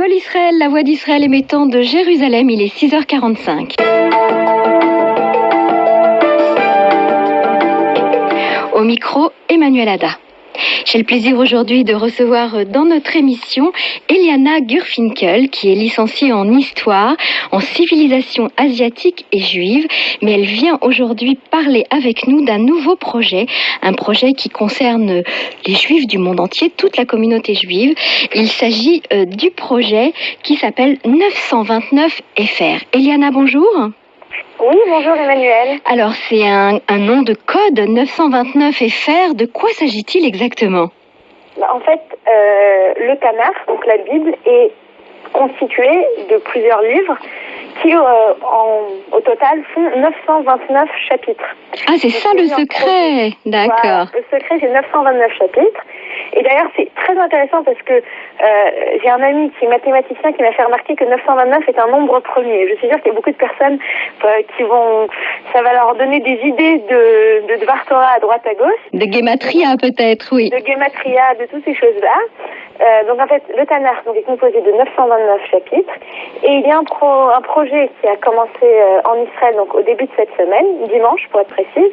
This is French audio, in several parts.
Kol Israël, la voix d'Israël émettant de Jérusalem, il est 6h45. Au micro, Emmanuel Ada. J'ai le plaisir aujourd'hui de recevoir dans notre émission Eliana Gurfinkel, qui est licenciée en histoire, en civilisation asiatique et juive, mais elle vient aujourd'hui parler avec nous d'un nouveau projet, un projet qui concerne les juifs du monde entier, toute la communauté juive. Il s'agit du projet qui s'appelle 929 FR. Eliana, bonjour. Oui, bonjour Emmanuel. Alors, c'est un nom de code, 929 FR. De quoi s'agit-il exactement ? En fait, le Tanakh, donc la Bible, est constitué de plusieurs livres qui, au total, font 929 chapitres. Ah, c'est ça le secret. D'accord. Voilà, le secret, c'est 929 chapitres. Et d'ailleurs, c'est très intéressant parce que j'ai un ami qui est mathématicien qui m'a fait remarquer que 929 est un nombre premier. Je suis sûre qu'il y a beaucoup de personnes qui vont... Ça va leur donner des idées de Dvar Torah à droite à gauche. De Gematria peut-être, oui. De Gematria, de toutes ces choses-là. Donc en fait, le Tanakh est composé de 929 chapitres. Et il y a un projet qui a commencé en Israël donc au début de cette semaine, dimanche pour être précise.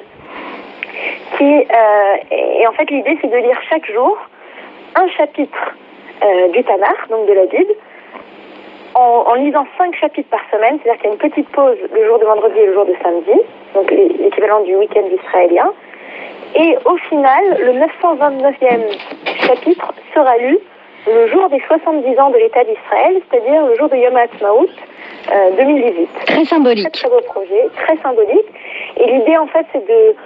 Et en fait, l'idée, c'est de lire chaque jour un chapitre du Tanakh, donc de la Bible, en lisant 5 chapitres par semaine, c'est-à-dire qu'il y a une petite pause le jour de vendredi et le jour de samedi, donc l'équivalent du week-end israélien. Et au final, le 929e chapitre sera lu le jour des 70 ans de l'État d'Israël, c'est-à-dire le jour de Yom HaAtzmaut 2018. Très symbolique. Très beau projet, très symbolique. Et l'idée, en fait, c'est de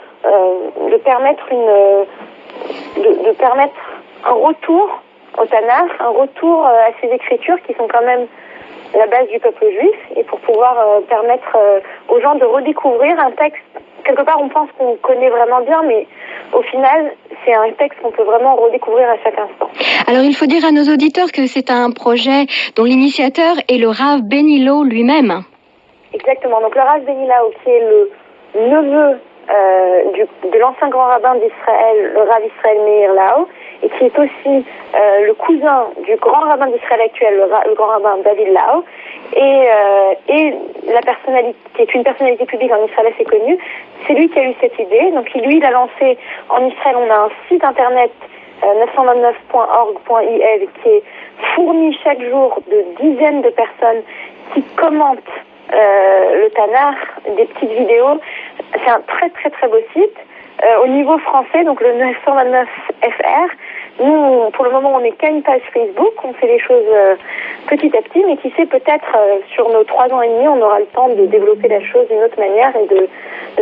permettre de permettre un retour au Tanakh, un retour à ces écritures qui sont quand même la base du peuple juif, et pour pouvoir permettre aux gens de redécouvrir un texte. Quelque part, on pense qu'on connaît vraiment bien, mais au final, c'est un texte qu'on peut vraiment redécouvrir à chaque instant. Alors, il faut dire à nos auditeurs que c'est un projet dont l'initiateur est le Rav Benny Lau lui-même. Exactement. Donc, le Rav Benny Lau, qui est le neveu de l'ancien grand rabbin d'Israël, le Rav Israël Meir Lau, et qui est aussi le cousin du grand rabbin d'Israël actuel, le grand rabbin David Lau, et la personnalité, qui est une personnalité publique en Israël assez connue, c'est lui qui a eu cette idée. Donc lui, il a lancé en Israël, on a un site internet 929.org.il qui est fourni chaque jour de dizaines de personnes qui commentent le Tanakh, des petites vidéos. C'est un très très très beau site. Au niveau français, donc le 929 FR, nous, pour le moment, on n'est qu'à une page Facebook, on fait les choses petit à petit, mais qui sait, peut-être sur nos 3 ans et demi, on aura le temps de développer la chose d'une autre manière et de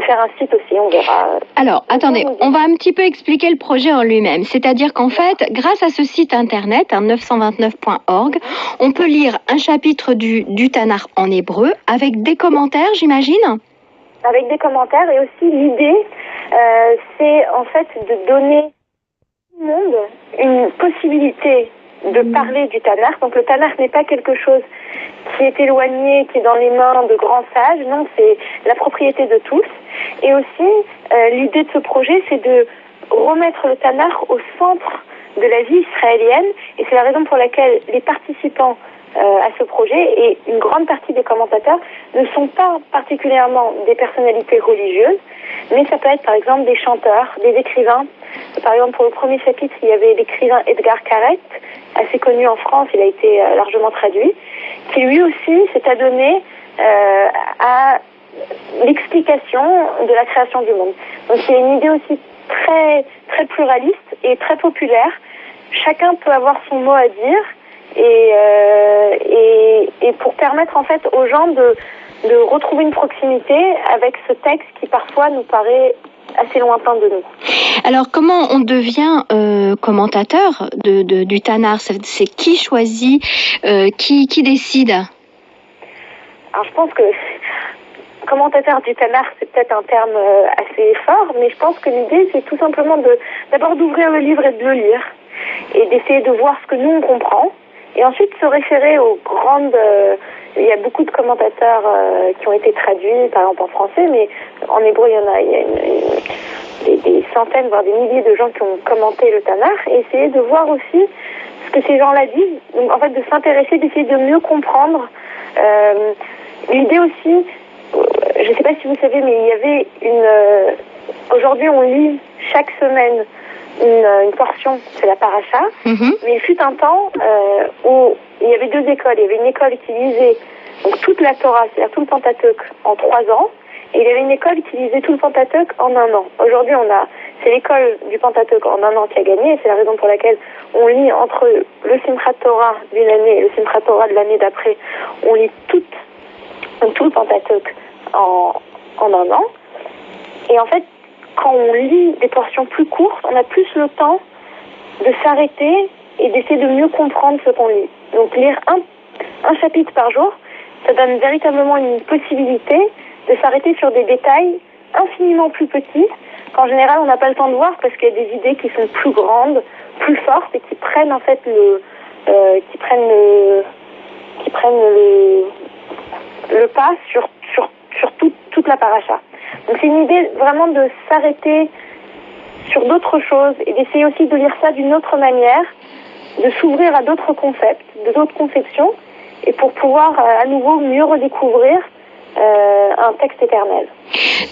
faire un site aussi, on verra. Alors, attendez, on va un petit peu expliquer le projet en lui-même. C'est-à-dire qu'en fait, grâce à ce site internet, 929.org, on peut lire un chapitre du Tanakh en hébreu avec des commentaires, j'imagine ? Avec des commentaires, et aussi l'idée, c'est en fait de donner au monde une possibilité de parler du Tanakh. Donc le Tanakh n'est pas quelque chose qui est éloigné, qui est dans les mains de grands sages. Non, c'est la propriété de tous. Et aussi, l'idée de ce projet, c'est de remettre le Tanakh au centre de la vie israélienne. Et c'est la raison pour laquelle les participants à ce projet, et une grande partie des commentateurs, ne sont pas particulièrement des personnalités religieuses, mais ça peut être par exemple des chanteurs, des écrivains. Par exemple, pour le premier chapitre, il y avait l'écrivain Edgar Caret, assez connu en France, il a été largement traduit, qui lui aussi s'est adonné à l'explication de la création du monde. Donc c'est une idée aussi très, très pluraliste et très populaire. Chacun peut avoir son mot à dire, et pour permettre en fait aux gens de retrouver une proximité avec ce texte qui parfois nous paraît assez lointain de nous. Alors comment on devient commentateur du Tanakh ? C'est qui choisit, qui décide ? Alors je pense que commentateur du Tanakh, c'est peut-être un terme assez fort, mais je pense que l'idée c'est tout simplement d'abord d'ouvrir le livre et de le lire, et d'essayer de voir ce que nous on comprend. Et ensuite se référer aux grandes... il y a beaucoup de commentateurs qui ont été traduits, par exemple en français, mais en hébreu, il y a des centaines, voire des milliers de gens qui ont commenté le Tanakh, et essayer de voir aussi ce que ces gens-là disent. Donc en fait de s'intéresser, d'essayer de mieux comprendre. L'idée aussi, je ne sais pas si vous savez, mais il y avait aujourd'hui on lit chaque semaine une portion, c'est la paracha, mais il fut un temps où il y avait deux écoles. Il y avait une école qui lisait donc toute la Torah, c'est-à-dire tout le Pentateuque en 3 ans, et il y avait une école qui lisait tout le Pentateuque en 1 an. Aujourd'hui, c'est l'école du Pentateuque en 1 an qui a gagné, et c'est la raison pour laquelle on lit entre le Simchat Torah d'une année et le Simchat Torah de l'année d'après, on lit tout le Pentateuque en 1 an. Et en fait, quand on lit des portions plus courtes, on a plus le temps de s'arrêter et d'essayer de mieux comprendre ce qu'on lit. Donc lire un chapitre par jour, ça donne véritablement une possibilité de s'arrêter sur des détails infiniment plus petits qu'en général on n'a pas le temps de voir parce qu'il y a des idées qui sont plus grandes, plus fortes et qui prennent en fait le pas sur toute la paracha. Donc c'est une idée vraiment de s'arrêter sur d'autres choses et d'essayer aussi de lire ça d'une autre manière, de s'ouvrir à d'autres concepts, d'autres conceptions, et pour pouvoir à nouveau mieux redécouvrir un texte éternel.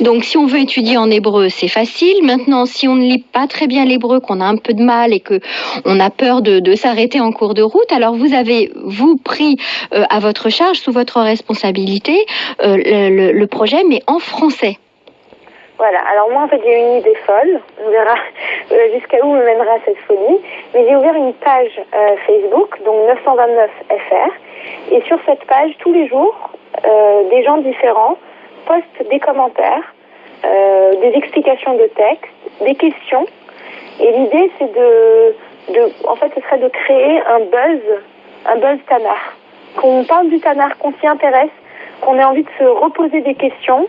Donc si on veut étudier en hébreu, c'est facile. Maintenant, si on ne lit pas très bien l'hébreu, qu'on a un peu de mal et qu'on a peur de s'arrêter en cours de route, alors vous avez, pris à votre charge, sous votre responsabilité, le projet, mais en français. Voilà, alors moi en fait j'ai une idée folle, on verra jusqu'à où me mènera cette folie, mais j'ai ouvert une page Facebook, donc 929 FR, et sur cette page, tous les jours, des gens différents postent des commentaires, des explications de texte, des questions, et l'idée c'est en fait ce serait de créer un buzz Tanakh, qu'on parle du Tanakh, qu'on s'y intéresse, qu'on ait envie de se reposer des questions,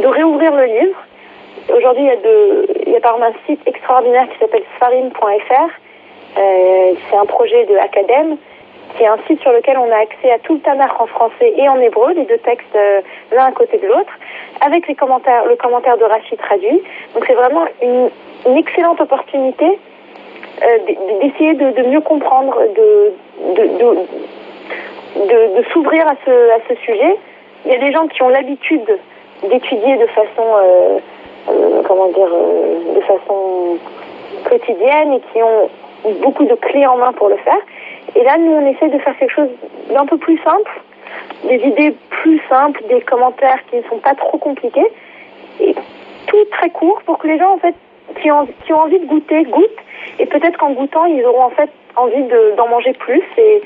de réouvrir le livre. Aujourd'hui, il y a par exemple un site extraordinaire qui s'appelle sfarim.fr. C'est un projet de Academ, qui est un site sur lequel on a accès à tout le Tanakh en français et en hébreu, les deux textes l'un à côté de l'autre, avec le commentaire de Rashi traduit. Donc c'est vraiment une excellente opportunité d'essayer de mieux comprendre, de s'ouvrir à ce sujet. Il y a des gens qui ont l'habitude d'étudier de façon de façon quotidienne et qui ont beaucoup de clés en main pour le faire. Et là, nous, on essaie de faire quelque chose d'un peu plus simple, des idées plus simples, des commentaires qui ne sont pas trop compliqués, et tout très court pour que les gens, en fait, qui ont envie de goûter, goûtent, et peut-être qu'en goûtant, ils auront en fait envie d'en manger plus et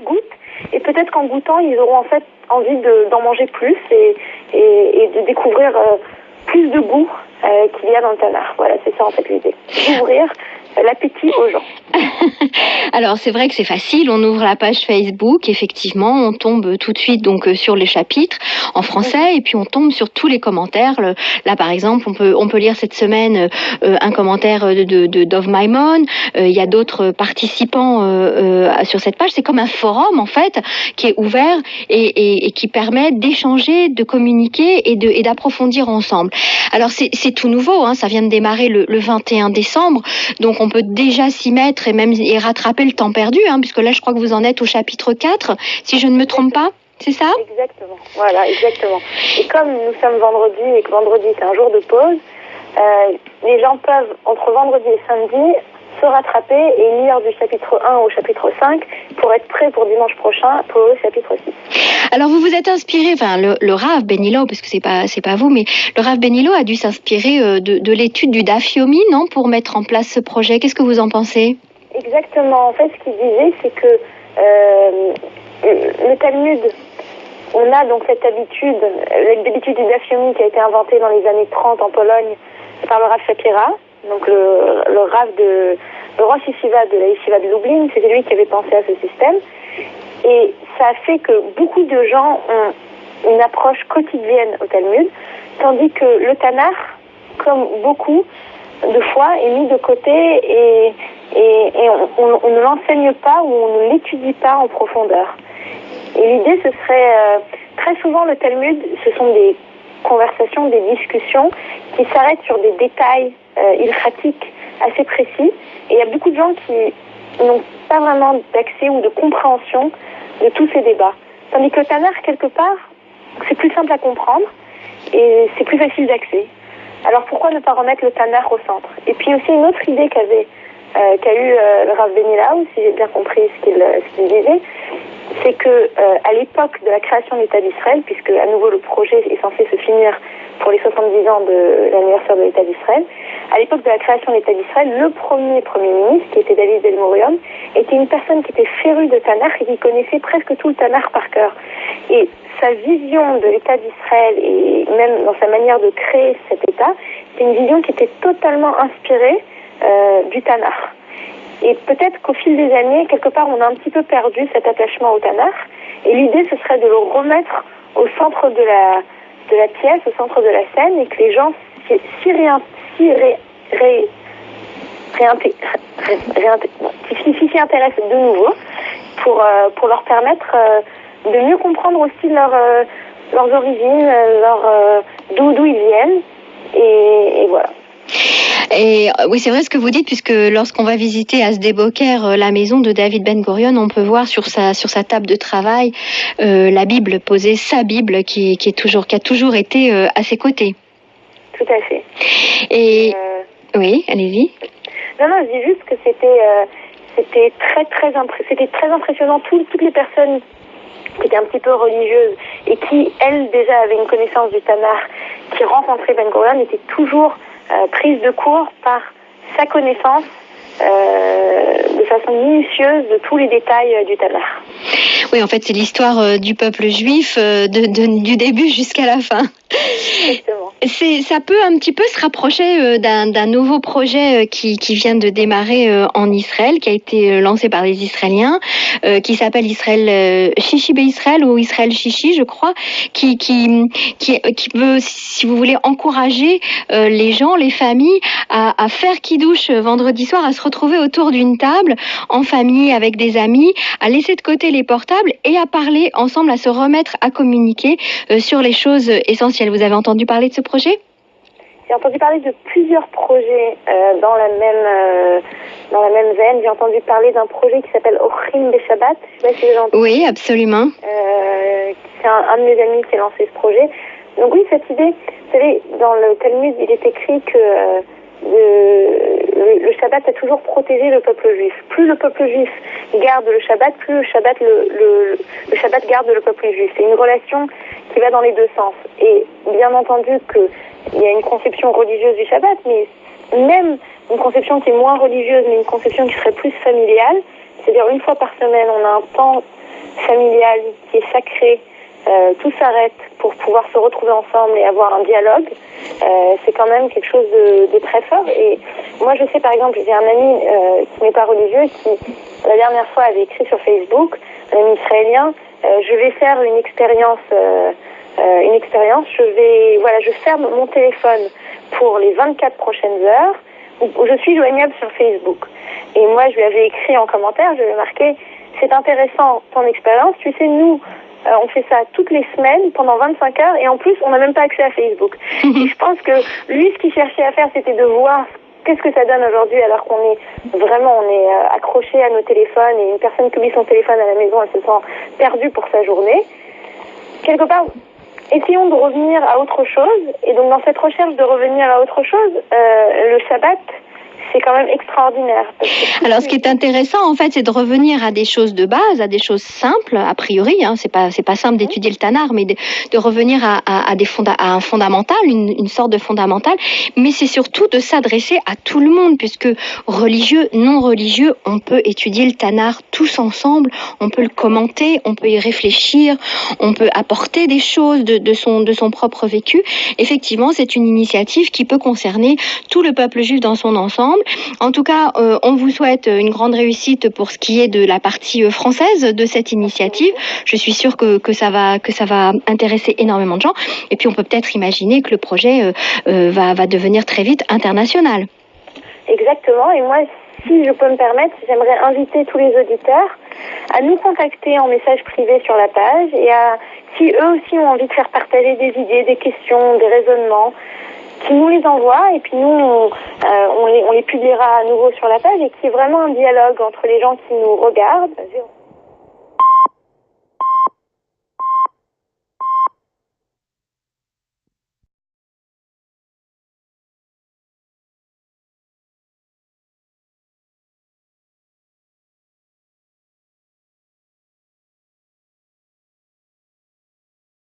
goûtent, et peut-être qu'en goûtant, ils auront en fait envie d'en manger plus et de découvrir plus de goût qu'il y a dans le Tanakh. Voilà, c'est ça en fait l'idée, d'ouvrir l'appétit aux gens. Alors c'est vrai que c'est facile, on ouvre la page Facebook, effectivement, on tombe tout de suite donc sur les chapitres en français et puis on tombe sur tous les commentaires. Là par exemple, on peut lire cette semaine un commentaire de Dov Maimon. Il y a d'autres participants sur cette page. C'est comme un forum en fait qui est ouvert et qui permet d'échanger, de communiquer et d'approfondir ensemble. Alors c'est tout nouveau, hein, ça vient de démarrer le 21 décembre, donc on peut déjà s'y mettre et rattraper le temps perdu, hein, puisque là je crois que vous en êtes au chapitre 4, si je ne me trompe pas, c'est ça ? Exactement, voilà, exactement. Et comme nous sommes vendredi et que vendredi c'est un jour de pause, les gens peuvent entre vendredi et samedi se rattraper et lire du chapitre 1 au chapitre 5 pour être prêt pour dimanche prochain pour le chapitre 6. Alors vous vous êtes inspiré, le Rav Benilo, parce que c'est pas vous, mais le Rav Benilo a dû s'inspirer de l'étude du Daf Yomi, non, pour mettre en place ce projet. Qu'est-ce que vous en pensez ? Exactement. En fait, ce qu'il disait, c'est que le Talmud, on a donc cette habitude, l'habitude du Daf Yomi qui a été inventée dans les années 30 en Pologne par le Rav Shapira, donc le Rav le Rosh Yeshiva de la Yeshiva de Lublin, c'était lui qui avait pensé à ce système. Et ça a fait que beaucoup de gens ont une approche quotidienne au Talmud, tandis que le Tanakh, comme beaucoup de fois, est mis de côté et on ne l'enseigne pas ou on ne l'étudie pas en profondeur. Et l'idée, ce serait, très souvent le Talmud, ce sont des conversations, des discussions qui s'arrêtent sur des détails ilchatiques assez précis. Et il y a beaucoup de gens qui n'ont pas vraiment d'accès ou de compréhension de tous ces débats. Tandis que le Tanakh, quelque part, c'est plus simple à comprendre et c'est plus facile d'accès. Alors pourquoi ne pas remettre le Tanakh au centre? Et puis aussi une autre idée qu'a eu le Rav Benilau, si j'ai bien compris ce qu'il disait, c'est que à l'époque de la création de l'État d'Israël, puisque à nouveau le projet est censé se finir pour les 70 ans de l'anniversaire de l'État d'Israël, à l'époque de la création de l'État d'Israël, le premier ministre, qui était David Ben-Gurion, était une personne qui était férue de Tanakh et qui connaissait presque tout le Tanakh par cœur. Et sa vision de l'État d'Israël et même dans sa manière de créer cet État, c'est une vision qui était totalement inspirée du Tanakh. Et peut-être qu'au fil des années, quelque part, on a un petit peu perdu cet attachement au Tanakh. Et l'idée, ce serait de le remettre au centre de la pièce, au centre de la scène, et que les gens s'y intéressent de nouveau pour leur permettre de mieux comprendre aussi leurs origines, d'où ils viennent. Et voilà. Et oui, c'est vrai ce que vous dites, puisque lorsqu'on va visiter à Sde Boker, la maison de David Ben-Gurion, on peut voir sur sa table de travail la Bible posée, sa Bible qui a toujours été à ses côtés. Tout à fait. Et oui, allez-y. Non, je dis juste que c'était très impressionnant. Toutes les personnes qui étaient un petit peu religieuses et qui, elles, déjà avaient une connaissance du Tanakh, qui rencontraient Ben-Gurion, étaient toujours prise de court par sa connaissance de façon minutieuse de tous les détails du Tanakh. Oui, en fait, c'est l'histoire du peuple juif du début jusqu'à la fin. Exactement. Ça peut un petit peu se rapprocher d'un nouveau projet qui vient de démarrer en Israël, qui a été lancé par les Israéliens, qui s'appelle Israël Shishi Israël ou Israël Shishi, je crois, qui veut, si vous voulez, encourager les gens, les familles à faire kidouche vendredi soir, à se retrouver autour d'une table en famille avec des amis, à laisser de côté les portables et à parler ensemble, à se remettre à communiquer sur les choses essentielles. Vous avez entendu parler de ce projet ? J'ai entendu parler de plusieurs projets dans la même veine. J'ai entendu parler d'un projet qui s'appelle Ochim Beshabbat. Je sais pas si vous avez entendu. Oui, absolument. C'est un de mes amis qui a lancé ce projet. Donc oui, cette idée, vous savez, dans le Talmud, il est écrit que le Shabbat a toujours protégé le peuple juif. Plus le peuple juif garde le Shabbat, plus le Shabbat garde le peuple juif. C'est une relation qui va dans les deux sens. Et bien entendu qu'il y a une conception religieuse du Shabbat, mais même une conception qui est moins religieuse, mais une conception qui serait plus familiale. C'est-à-dire une fois par semaine, on a un temps familial qui est sacré. Tout s'arrête pour pouvoir se retrouver ensemble et avoir un dialogue. C'est quand même quelque chose de très fort. Et moi, je sais, par exemple, j'ai un ami qui n'est pas religieux, qui, la dernière fois, avait écrit sur Facebook, un ami israélien, je vais faire une expérience. Je ferme mon téléphone pour les 24 prochaines heures où je suis joignable sur Facebook. Et moi, je lui avais écrit en commentaire, je lui ai marqué, c'est intéressant ton expérience, tu sais, nous, on fait ça toutes les semaines pendant 25 heures et en plus on n'a même pas accès à Facebook. Et je pense que lui, ce qu'il cherchait à faire, c'était de voir qu'est-ce que ça donne aujourd'hui alors qu'on est accroché à nos téléphones et une personne qui oublie son téléphone à la maison, elle se sent perdue pour sa journée. Quelque part, essayons de revenir à autre chose. Et donc dans cette recherche de revenir à autre chose, le Shabbat, c'est quand même extraordinaire. Alors, ce qui est intéressant, en fait, c'est de revenir à des choses de base, à des choses simples, a priori. C'est pas simple d'étudier le Tanakh, mais de revenir à un fondamental, une sorte de fondamental. Mais c'est surtout de s'adresser à tout le monde, puisque religieux, non religieux, on peut étudier le Tanakh tous ensemble. On peut le commenter, on peut y réfléchir, on peut apporter des choses de son propre vécu. Effectivement, c'est une initiative qui peut concerner tout le peuple juif dans son ensemble. En tout cas, on vous souhaite une grande réussite pour ce qui est de la partie française de cette initiative. Je suis sûre que ça va intéresser énormément de gens. Et puis, on peut peut-être imaginer que le projet va devenir très vite international. Exactement. Et moi, si je peux me permettre, j'aimerais inviter tous les auditeurs à nous contacter en message privé sur la page et si eux aussi ont envie de faire partager des idées, des questions, des raisonnements, qui nous les envoient et puis nous on les publiera à nouveau sur la page et qui est vraiment un dialogue entre les gens qui nous regardent.